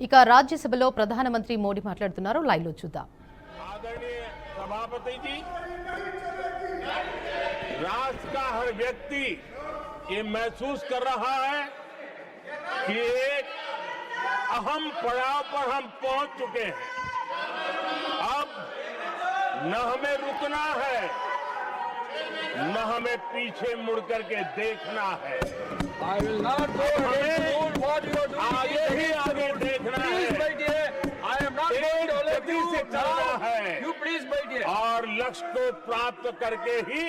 ఇక రాజ్యసభలో ప్రధానమంత్రి మోడీ మాట్లాడుతున్నారు. లైవ్ లో చూద్దాం. आदरणीय सभापति जी, राष्ट्र का हर व्यक्ति ये महसूस कर रहा है कि एक अहम पड़ाव पर हम पहुंच चुके हैं। अब न हमें रुकना है, न हमें पीछे मुड़ करके देखना है। I will not go against the rule. What you are doing आगे ही आगे देखना Please, my है dear. I am not going to let गति you से चलना now. है You please, my dear. और लक्ष्य को प्राप्त करके ही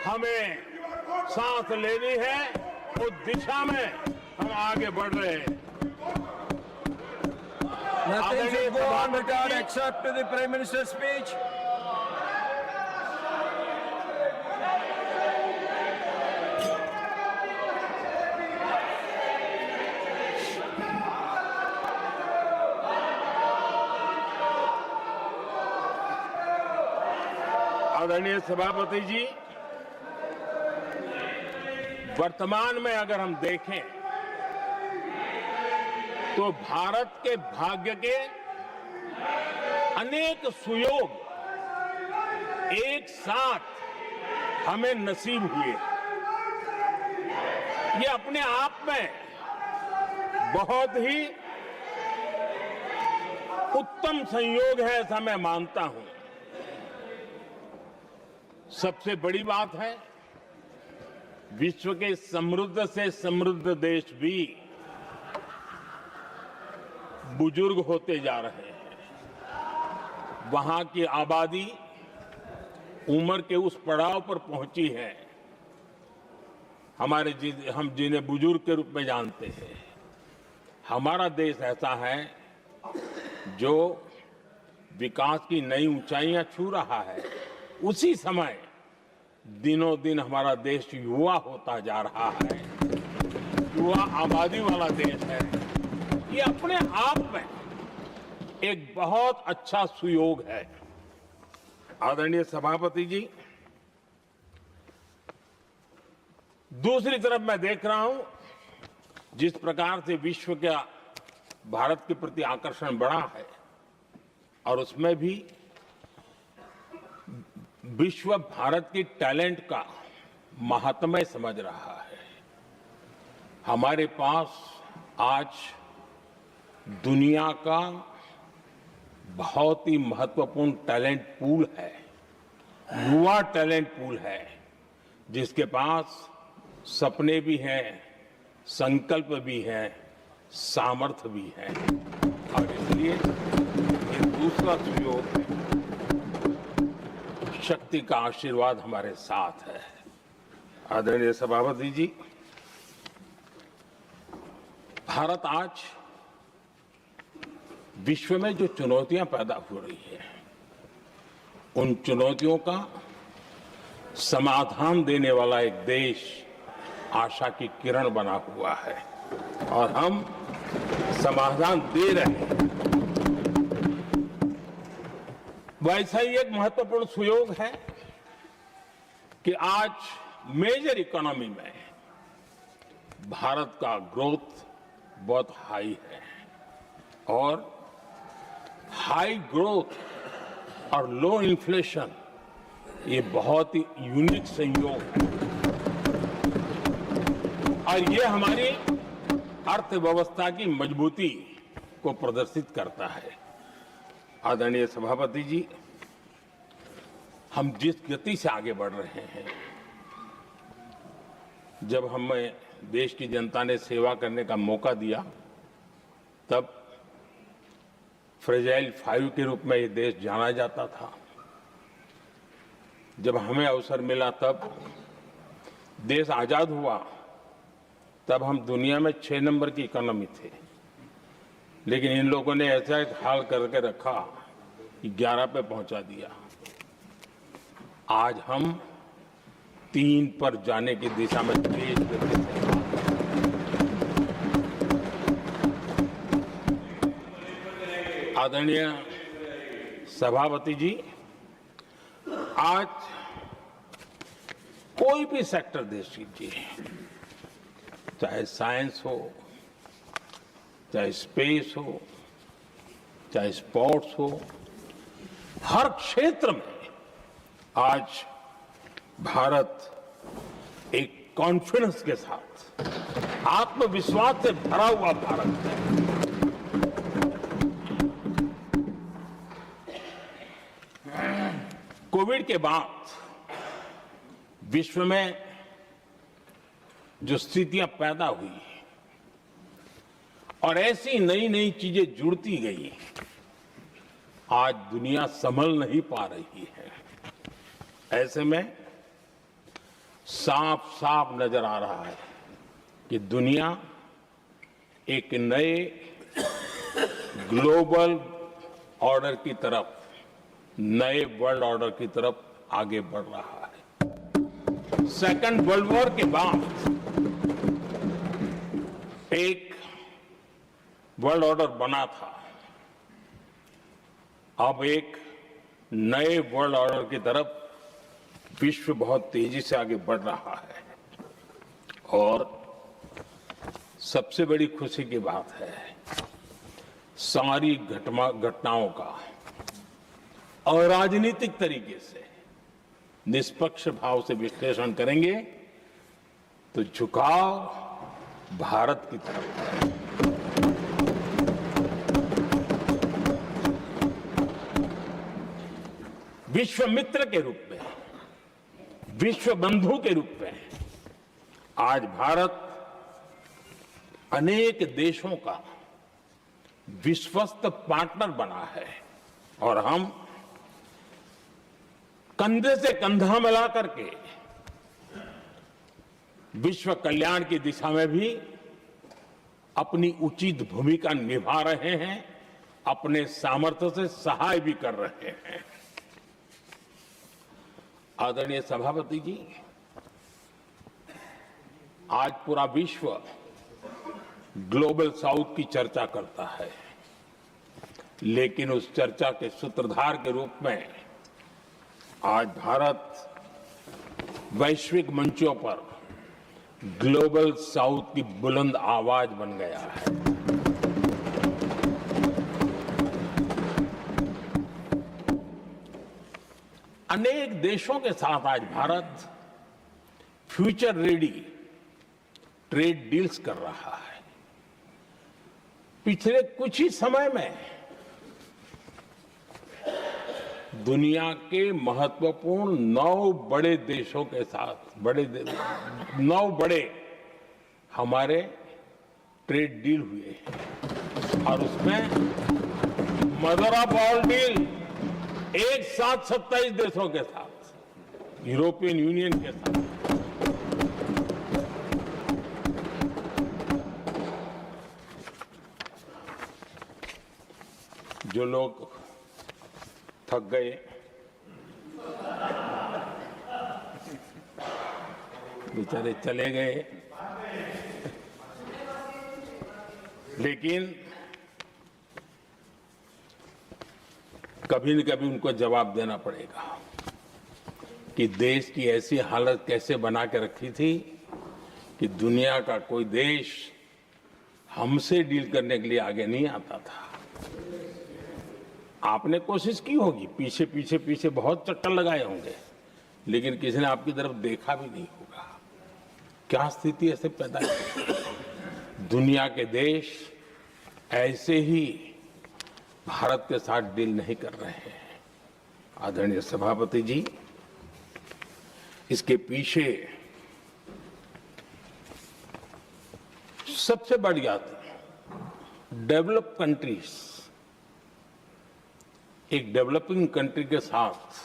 हमें सांस लेनी है। उस दिशा में हम आगे बढ़ रहे हैं। Nothing आदरणीय should go on सभापति record ji, except to the Prime Minister's speech. आदरणीय सभापति जी, वर्तमान में अगर हम देखें तो भारत के भाग्य के अनेक सुयोग एक साथ हमें नसीब हुए। ये अपने आप में बहुत ही उत्तम संयोग है, ऐसा मैं मानता हूं। सबसे बड़ी बात है, विश्व के समृद्ध से समृद्ध देश भी बुजुर्ग होते जा रहे हैं। वहां की आबादी उम्र के उस पड़ाव पर पहुंची है हम जिन्हें बुजुर्ग के रूप में जानते हैं। हमारा देश ऐसा है जो विकास की नई ऊंचाइयां छू रहा है। उसी समय दिनों दिन हमारा देश युवा होता जा रहा है, युवा आबादी वाला देश है। ये अपने आप में एक बहुत अच्छा सुयोग है। आदरणीय सभापति जी, दूसरी तरफ मैं देख रहा हूं जिस प्रकार से विश्व का भारत के प्रति आकर्षण बढ़ा है और उसमें भी विश्व भारत की टैलेंट का महात्म्य समझ रहा है। हमारे पास आज दुनिया का बहुत ही महत्वपूर्ण टैलेंट पूल है, युवा टैलेंट पूल है, जिसके पास सपने भी हैं, संकल्प भी है, सामर्थ्य भी है। और इसलिए ये दूसरा सुयोग है। शक्ति का आशीर्वाद हमारे साथ है। आदरणीय सभापति जी, भारत आज विश्व में जो चुनौतियां पैदा हो रही है, उन चुनौतियों का समाधान देने वाला एक देश आशा की किरण बना हुआ है और हम समाधान दे रहे हैं। वैसा ही एक महत्वपूर्ण सुयोग है कि आज मेजर इकोनॉमी में भारत का ग्रोथ बहुत हाई है और हाई ग्रोथ और लो इन्फ्लेशन ये बहुत ही यूनिक संयोग है और ये हमारी अर्थव्यवस्था की मजबूती को प्रदर्शित करता है। आदरणीय सभापति जी, हम जिस गति से आगे बढ़ रहे हैं, जब हमें देश की जनता ने सेवा करने का मौका दिया तब फ्रेजाइल 5 के रूप में ये देश जाना जाता था। जब हमें अवसर मिला तब देश आजाद हुआ, तब हम दुनिया में 6 नंबर की इकोनॉमी थे, लेकिन इन लोगों ने ऐसा एक हाल करके रखा कि 11 पे पहुंचा दिया। आज हम 3 पर जाने की दिशा में तेज गति से आदरणीय सभापति जी, आज कोई भी सेक्टर देश कीजिए, चाहे साइंस हो, चाहे स्पेस हो, चाहे स्पोर्ट्स हो, हर क्षेत्र में आज भारत एक कॉन्फिडेंस के साथ, आत्मविश्वास से भरा हुआ भारत है। कोविड के बाद विश्व में जो स्थितियां पैदा हुई और ऐसी नई नई चीजें जुड़ती गई, आज दुनिया संभल नहीं पा रही है। ऐसे में साफ साफ नजर आ रहा है कि दुनिया एक नए ग्लोबल ऑर्डर की तरफ, नए वर्ल्ड ऑर्डर की तरफ आगे बढ़ रहा है। सेकेंड वर्ल्ड वॉर के बाद एक वर्ल्ड ऑर्डर बना था, अब एक नए वर्ल्ड ऑर्डर की तरफ विश्व बहुत तेजी से आगे बढ़ रहा है। और सबसे बड़ी खुशी की बात है, सारी घटनाओं का अराजनीतिक तरीके से निष्पक्ष भाव से विश्लेषण करेंगे तो झुकाव भारत की तरफ है। विश्व मित्र के रूप में, विश्व बंधु के रूप में आज भारत अनेक देशों का विश्वस्त पार्टनर बना है और हम कंधे से कंधा मिला करके विश्व कल्याण की दिशा में भी अपनी उचित भूमिका निभा रहे हैं, अपने सामर्थ्य से सहाय भी कर रहे हैं। आदरणीय सभापति जी, आज पूरा विश्व ग्लोबल साउथ की चर्चा करता है, लेकिन उस चर्चा के सूत्रधार के रूप में आज भारत वैश्विक मंचों पर ग्लोबल साउथ की बुलंद आवाज बन गया है। अनेक देशों के साथ आज Bharat future ready trade deals कर रहा है। पिछले कुछ ही समय में दुनिया के महत्वपूर्ण 9 बड़े देशों के साथ 9 बड़े हमारे ट्रेड डील हुए हैं और उसमें मदर ऑफ ऑल डील एक साथ 27 देशों के साथ, यूरोपियन यूनियन के साथ। जो लोग थक गए, बेचारे चले गए, लेकिन कभी न कभी उनको जवाब देना पड़ेगा कि देश की ऐसी हालत कैसे बना के रखी थी कि दुनिया का कोई देश हमसे डील करने के लिए आगे नहीं आता था। आपने कोशिश की होगी, पीछे पीछे पीछे बहुत चक्कर लगाए होंगे, लेकिन किसी ने आपकी तरफ देखा भी नहीं होगा। क्या स्थिति ऐसे पैदा की? दुनिया के देश ऐसे ही भारत के साथ डील नहीं कर रहे हैं। आदरणीय सभापति जी, इसके पीछे सबसे बड़ी बात, डेवलप कंट्रीज एक डेवलपिंग कंट्री के साथ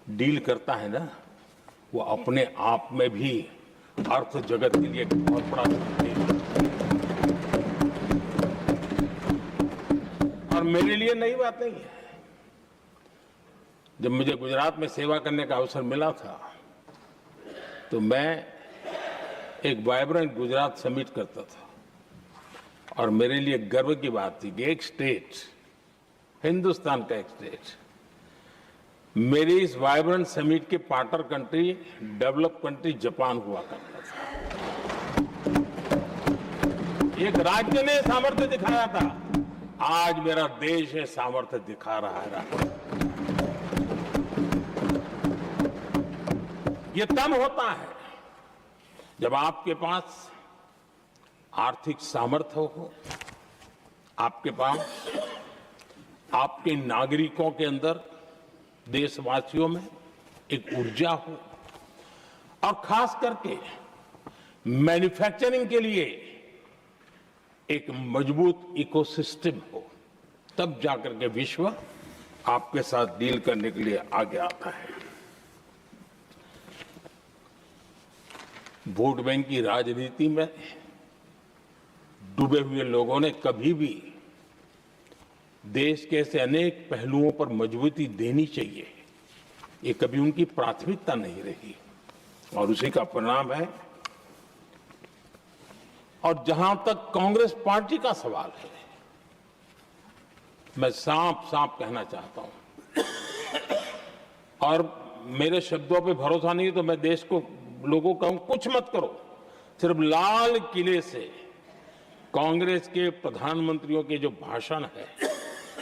डील करता है ना, वो अपने आप में भी अर्थ जगत के लिए एक बहुत बड़ा संदेश है। और मेरे लिए नई बात नहीं है। जब मुझे गुजरात में सेवा करने का अवसर मिला था तो मैं एक वाइब्रेंट गुजरात समिट करता था और मेरे लिए गर्व की बात थी कि एक स्टेट, हिंदुस्तान का एक स्टेट, मेरी इस वाइब्रेंट समिट के partner country, develop country Japan हुआ करता था। एक राज्य ने सामर्थ्य दिखाया था, आज मेरा देश ये सामर्थ्य दिखा रहा है। ये तब होता है जब आपके पास आर्थिक सामर्थ्य हो, आपके पास आपके नागरिकों के अंदर, देशवासियों में एक ऊर्जा हो, और खास करके मैन्युफैक्चरिंग के लिए एक मजबूत इकोसिस्टम हो, तब जाकर के विश्व आपके साथ डील करने के लिए आगे आता है। वोट बैंक की राजनीति में डूबे हुए लोगों ने कभी भी देश के ऐसे अनेक पहलुओं पर मजबूती देनी चाहिए, ये कभी उनकी प्राथमिकता नहीं रही, और उसी का परिणाम है। और जहां तक कांग्रेस पार्टी का सवाल है, मैं साफ साफ कहना चाहता हूं, और मेरे शब्दों पे भरोसा नहीं है तो मैं देश को, लोगों को कहूं, कुछ मत करो, सिर्फ लाल किले से कांग्रेस के प्रधानमंत्रियों के जो भाषण है,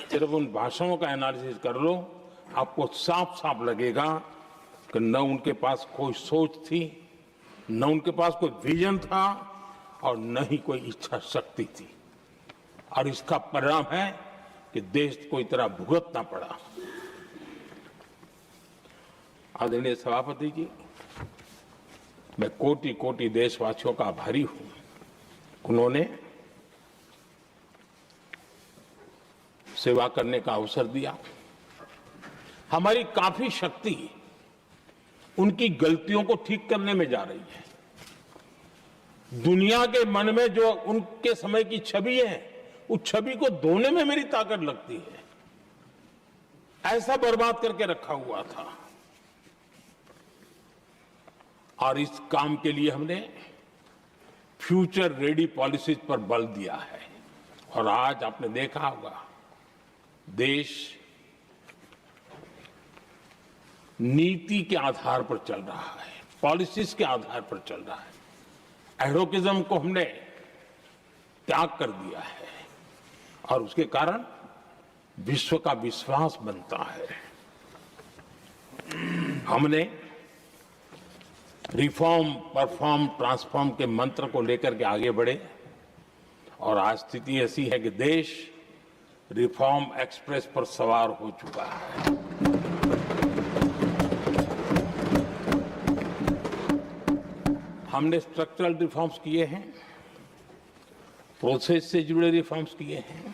सिर्फ उन भाषणों का एनालिसिस कर लो, आपको साफ साफ लगेगा कि न उनके पास कोई सोच थी, न उनके पास कोई विजन था, और न ही कोई इच्छा शक्ति थी। और इसका परिणाम है कि देश को इतना भुगतना पड़ा। आदरणीय सभापति जी, मैं कोटि कोटि देशवासियों का आभारी हूं। उन्होंने सेवा करने का अवसर दिया। हमारी काफी शक्ति उनकी गलतियों को ठीक करने में जा रही है। दुनिया के मन में जो उनके समय की छवि है, उस छवि को धोने में मेरी ताकत लगती है। ऐसा बर्बाद करके रखा हुआ था, और इस काम के लिए हमने फ्यूचर रेडी पॉलिसीज पर बल दिया है। और आज आपने देखा होगा, देश नीति के आधार पर चल रहा है, पॉलिसीज के आधार पर चल रहा है। एडवोकेज्म को हमने त्याग कर दिया है, और उसके कारण विश्व का विश्वास बनता है। हमने रिफॉर्म, परफॉर्म, ट्रांसफॉर्म के मंत्र को लेकर के आगे बढ़े, और आज स्थिति ऐसी है कि देश रिफॉर्म एक्सप्रेस पर सवार हो चुका है। हमने स्ट्रक्चरल रिफॉर्म्स किए हैं, प्रोसेस से जुड़े रिफॉर्म्स किए हैं,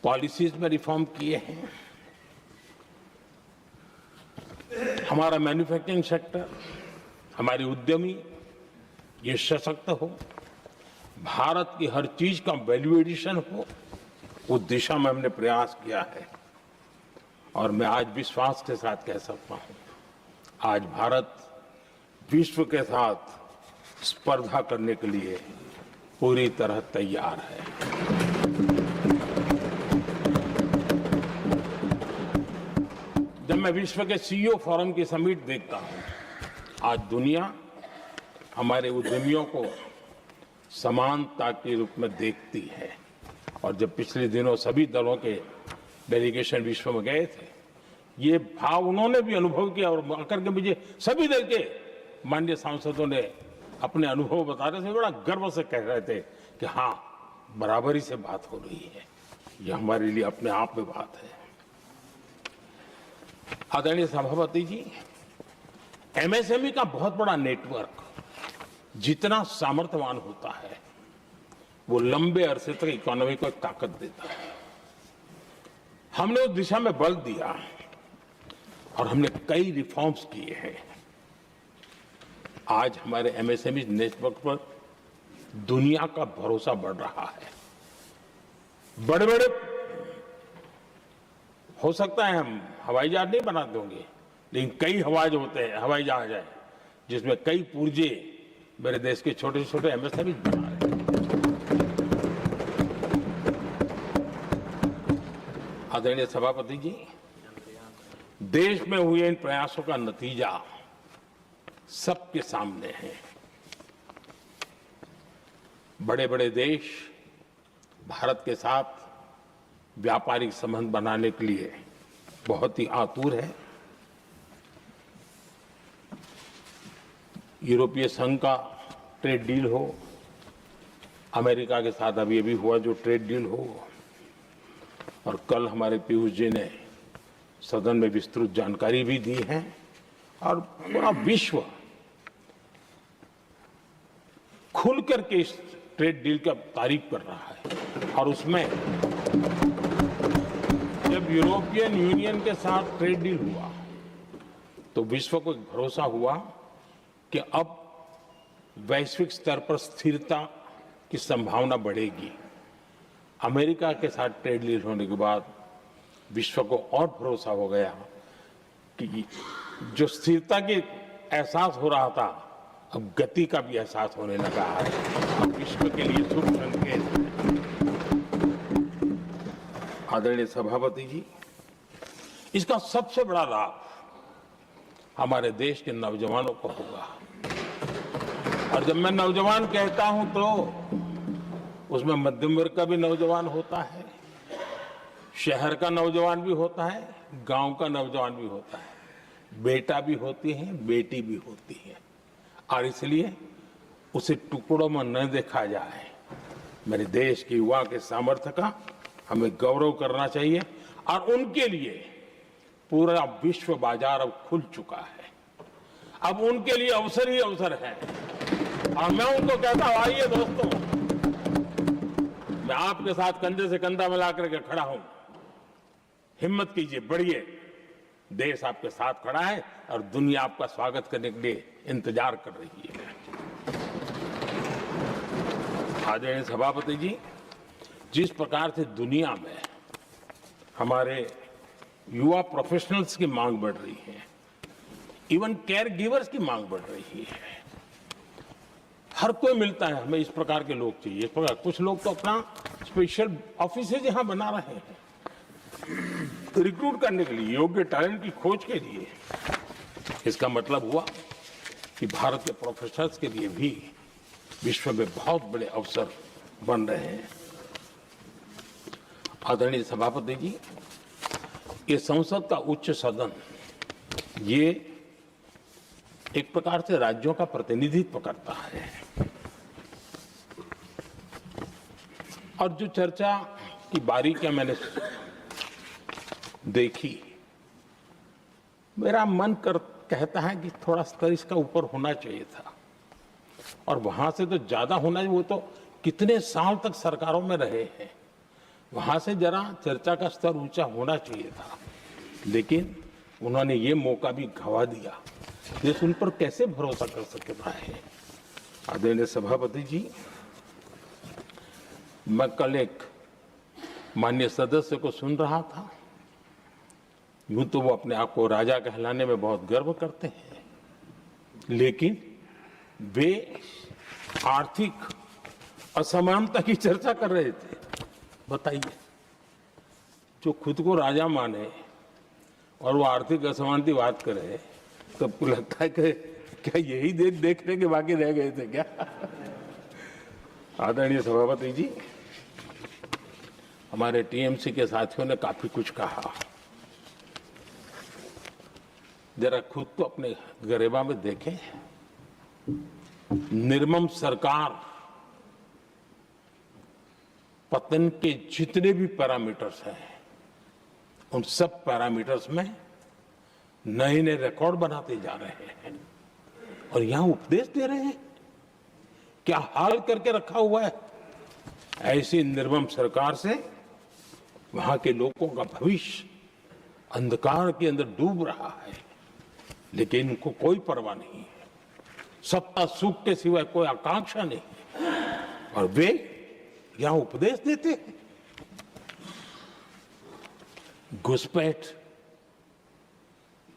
पॉलिसीज में रिफॉर्म किए हैं। हमारा मैन्युफैक्चरिंग सेक्टर, हमारे उद्यमी ये सशक्त हो, भारत की हर चीज का वैल्यू एडिशन हो, उस दिशा में हमने प्रयास किया है। और मैं आज विश्वास के साथ कह सकता हूं, आज भारत विश्व के साथ स्पर्धा करने के लिए पूरी तरह तैयार है। जब मैं विश्व के सीईओ फोरम की समिट देखता हूं, आज दुनिया हमारे उद्यमियों को समानता के रूप में देखती है। और जब पिछले दिनों सभी दलों के डेलीगेशन विश्व में गए थे, ये भाव उन्होंने भी अनुभव किया, और आकर के मुझे सभी दल के माननीय सांसदों ने अपने अनुभव बता रहे थे, बड़ा गर्व से कह रहे थे कि हाँ, बराबरी से बात हो रही है। ये हमारे लिए अपने आप में बात है। आदरणीय सभापति जी, एमएसएमई का बहुत बड़ा नेटवर्क जितना सामर्थ्यवान होता है, वो लंबे अरसे तक इकोनॉमी को ताकत देता है। हमने उस दिशा में बल दिया, और हमने कई रिफॉर्म्स किए हैं। आज हमारे एमएसएमई नेटवर्क पर दुनिया का भरोसा बढ़ रहा है। बड़े बड़े हो सकता है हम हवाई जहाज नहीं बना देंगे, लेकिन कई हवाई जहाज है जिसमें कई पुर्जे मेरे देश के छोटे छोटे एमएसएमई बना रहे हैं। आदरणीय सभापति जी, देश में हुए इन प्रयासों का नतीजा सबके सामने है। बड़े बड़े देश भारत के साथ व्यापारिक संबंध बनाने के लिए बहुत ही आतुर है। यूरोपीय संघ का ट्रेड डील हो, अमेरिका के साथ अभी अभी हुआ जो ट्रेड डील हो, और कल हमारे पीयूष जी ने सदन में विस्तृत जानकारी भी दी है, और पूरा विश्व खुल करके इस ट्रेड डील का तारीफ कर रहा है। और उसमें जब यूरोपियन यूनियन के साथ ट्रेड डील हुआ तो विश्व को एक भरोसा हुआ कि अब वैश्विक स्तर पर स्थिरता की संभावना बढ़ेगी। अमेरिका के साथ ट्रेड डील होने के बाद विश्व को और भरोसा हो गया कि जो स्थिरता की एहसास हो रहा था, अब गति का भी एहसास होने लगा है। अब विश्व के लिए शुभ संकेत है। आदरणीय सभापति जी, इसका सबसे बड़ा लाभ हमारे देश के नौजवानों को होगा। और जब मैं नौजवान कहता हूं तो उसमें मध्यम वर्ग का भी नौजवान होता है, शहर का नौजवान भी होता है, गांव का नौजवान भी होता है, बेटा भी होती है, बेटी भी होती है। और इसलिए उसे टुकड़ों में न देखा जाए। मेरे देश के युवा के सामर्थ्य का हमें गौरव करना चाहिए, और उनके लिए पूरा विश्व बाजार अब खुल चुका है। अब उनके लिए अवसर ही अवसर है। और मैं उनको कहता हूं, आइए दोस्तों, मैं आपके साथ कंधे से कंधा मिला करके खड़ा हूं। हिम्मत कीजिए, बढ़िए। देश आपके साथ खड़ा है और दुनिया आपका स्वागत करने के लिए इंतजार कर रही है। आदरणीय सभापति जी, जिस प्रकार से दुनिया में हमारे युवा प्रोफेशनल्स की मांग बढ़ रही है, इवन केयर गिवर्स की मांग बढ़ रही है, हर कोई मिलता है हमें इस प्रकार के लोग चाहिए। इस प्रकार कुछ लोग तो अपना स्पेशल ऑफिस यहां बना रहे हैं रिक्रूट करने के लिए, योग्य टैलेंट की खोज के लिए। इसका मतलब हुआ कि भारत के प्रोफेशनल्स के लिए भी विश्व में बहुत बड़े अवसर बन रहे हैं। आदरणीय सभापति जी, ये संसद का उच्च सदन, ये एक प्रकार से राज्यों का प्रतिनिधित्व करता है। और जो चर्चा की बारीकियां मैंने देखी, मेरा मन कहता है कि थोड़ा स्तर इसका ऊपर होना चाहिए था, और वहां से तो ज्यादा होना चाहिए। वो तो कितने साल तक सरकारों में रहे हैं, वहां से जरा चर्चा का स्तर ऊंचा होना चाहिए था। लेकिन उन्होंने ये मौका भी गंवा दिया। देश उन पर कैसे भरोसा कर सकता है। आदरणीय सभापति जी, मैं कल एक माननीय सदस्य को सुन रहा था। यूं तो वो अपने आप को राजा कहलाने में बहुत गर्व करते हैं, लेकिन वे आर्थिक असमानता की चर्चा कर रहे थे। बताइए, जो खुद को राजा माने और वो आर्थिक असमानता की बात करे, तो आपको लगता है कि क्या यही देखने के बाकी रह गए थे क्या? आदरणीय सभापति जी, हमारे टीएमसी के साथियों ने काफी कुछ कहा। जरा खुद को अपने गरिमा में देखें। निर्मम सरकार पतन के जितने भी पैरामीटर्स हैं, उन सब पैरामीटर्स में नए नए रिकॉर्ड बनाते जा रहे हैं, और यहां उपदेश दे रहे हैं। क्या हाल करके रखा हुआ है। ऐसी निर्मम सरकार से वहां के लोगों का भविष्य अंधकार के अंदर डूब रहा है, लेकिन इनको कोई परवाह नहीं है। सत्ता सुख के सिवाय कोई आकांक्षा नहीं, और वे यहां उपदेश देते हैं। घुसपैठ,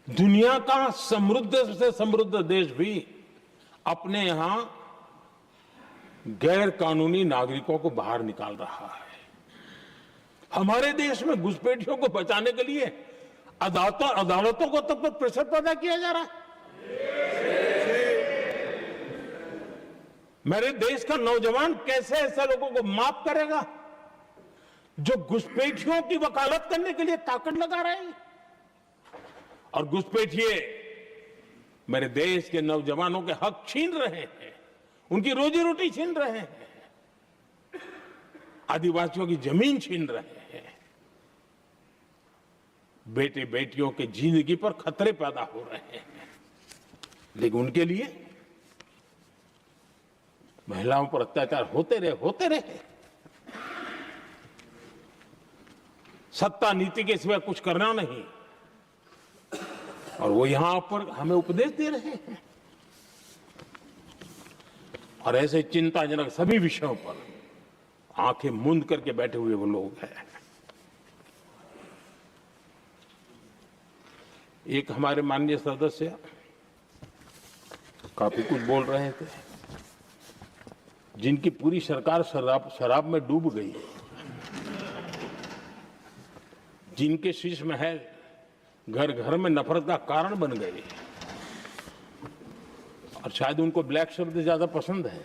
दुनिया का समृद्ध से समृद्ध देश भी अपने यहां गैर कानूनी नागरिकों को बाहर निकाल रहा है। हमारे देश में घुसपैठियों को बचाने के लिए अदालतों को तब तक प्रेशर पैदा किया जा रहा है। मेरे देश का नौजवान कैसे ऐसे लोगों को माफ करेगा जो घुसपैठियों की वकालत करने के लिए ताकत लगा रहे हैं? और घुसपैठिए मेरे देश के नौजवानों के हक छीन रहे हैं, उनकी रोजी रोटी छीन रहे हैं, आदिवासियों की जमीन छीन रहे हैं, बेटे बेटियों की जिंदगी पर खतरे पैदा हो रहे हैं। लेकिन उनके लिए महिलाओं पर अत्याचार होते रहे। सत्ता नीति के सिवा कुछ करना नहीं, और वो यहां पर हमें उपदेश दे रहे हैं। और ऐसे चिंताजनक सभी विषयों पर आंखें मूंद करके बैठे हुए वो लोग हैं। एक हमारे माननीय सदस्य काफी कुछ बोल रहे थे, जिनकी पूरी सरकार शराब में डूब गई, जिनके शीश महल घर घर में नफरत का कारण बन गए, और शायद उनको ब्लैक शब्द ज्यादा पसंद है।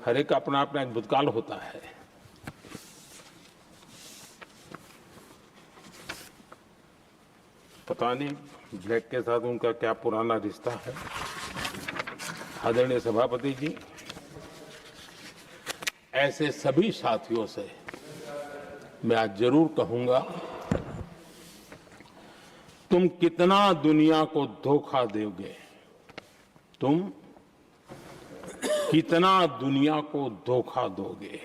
हर एक अपना अपना एक भूतकाल होता है। पता नहीं ब्लैक के साथ उनका क्या पुराना रिश्ता है। आदरणीय सभापति जी, ऐसे सभी साथियों से मैं आज जरूर कहूंगा, तुम कितना दुनिया को धोखा दोगे, तुम कितना दुनिया को धोखा दोगे।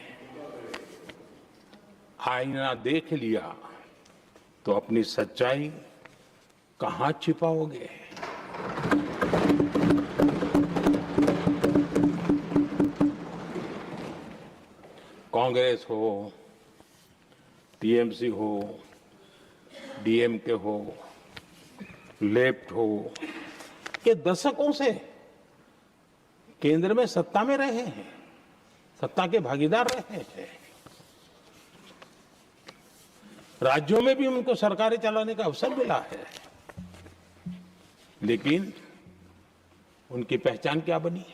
आईना देख लिया तो अपनी सच्चाई कहां छिपाओगे। कांग्रेस हो, टीएमसी हो, डीएमके हो, लेफ्ट हो, ये दशकों से केंद्र में सत्ता में रहे हैं, सत्ता के भागीदार रहे हैं। राज्यों में भी उनको सरकारें चलाने का अवसर मिला है, लेकिन उनकी पहचान क्या बनी?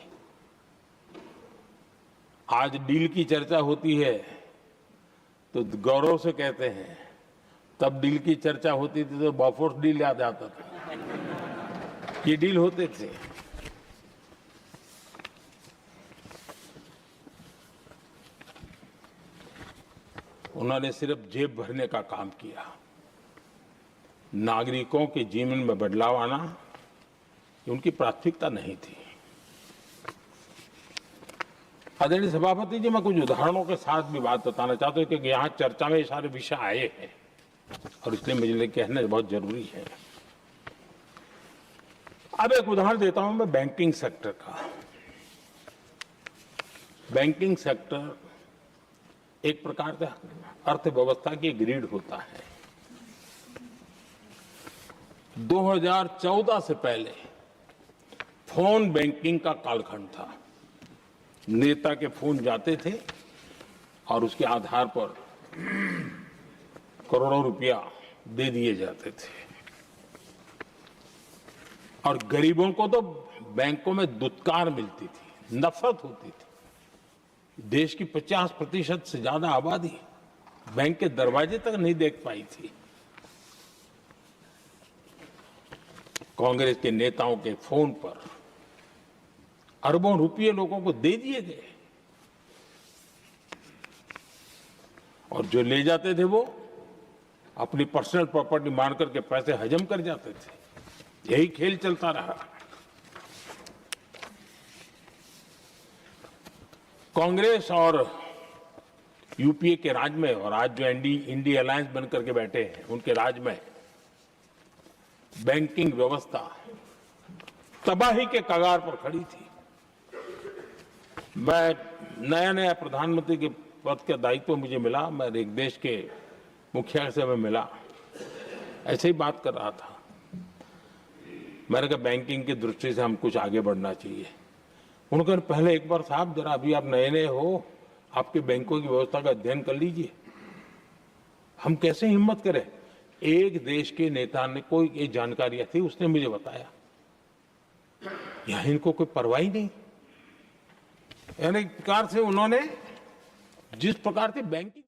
आज डील की चर्चा होती है तो गौरव से कहते हैं, तब डील की चर्चा होती थी तो बॉफोर्स डील याद आता था। ये डील होते थे। उन्होंने सिर्फ जेब भरने का काम किया। नागरिकों के जीवन में बदलाव आना उनकी प्राथमिकता नहीं थी। आदरणीय सभापति जी, मैं कुछ उदाहरणों के साथ भी बात बताना चाहता हूं, क्योंकि यहाँ चर्चा में ये सारे विषय आए हैं और इसलिए मुझे कहना बहुत जरूरी है। अब एक उदाहरण देता हूं मैं बैंकिंग सेक्टर का। बैंकिंग सेक्टर एक प्रकार से अर्थव्यवस्था की ग्रिड होता है। 2014 से पहले फोन बैंकिंग का कालखंड था। नेता के फोन जाते थे और उसके आधार पर करोड़ों रुपया दे दिए जाते थे, और गरीबों को तो बैंकों में दुत्कार मिलती थी, नफरत होती थी। देश की 50% से ज्यादा आबादी बैंक के दरवाजे तक नहीं देख पाई थी। कांग्रेस के नेताओं के फोन पर अरबों रुपये लोगों को दे दिए गए, और जो ले जाते थे वो अपनी पर्सनल प्रॉपर्टी मान करके पैसे हजम कर जाते थे। यही खेल चलता रहा। कांग्रेस और यूपीए के राज में, और आज जो इंडिया अलायंस बनकर के बैठे हैं, उनके राज में बैंकिंग व्यवस्था तबाही के कगार पर खड़ी थी। मैं नया प्रधानमंत्री के पद का दायित्व मुझे मिला, मैं एक देश के मुखिया से मैं मिला, ऐसे ही बात कर रहा था। मैंने कहा बैंकिंग की दृष्टि से हम कुछ आगे बढ़ना चाहिए। उन्होंने कहा पहले एक बार साहब जरा, अभी आप नए हो, आपके बैंकों की व्यवस्था का अध्ययन कर लीजिए। हम कैसे हिम्मत करें? एक देश के नेता ने कोई एक जानकारियां थी, उसने मुझे बताया, यहां इनको कोई परवाह ही नहीं। यानी एक प्रकार से उन्होंने जिस प्रकार से बैंकिंग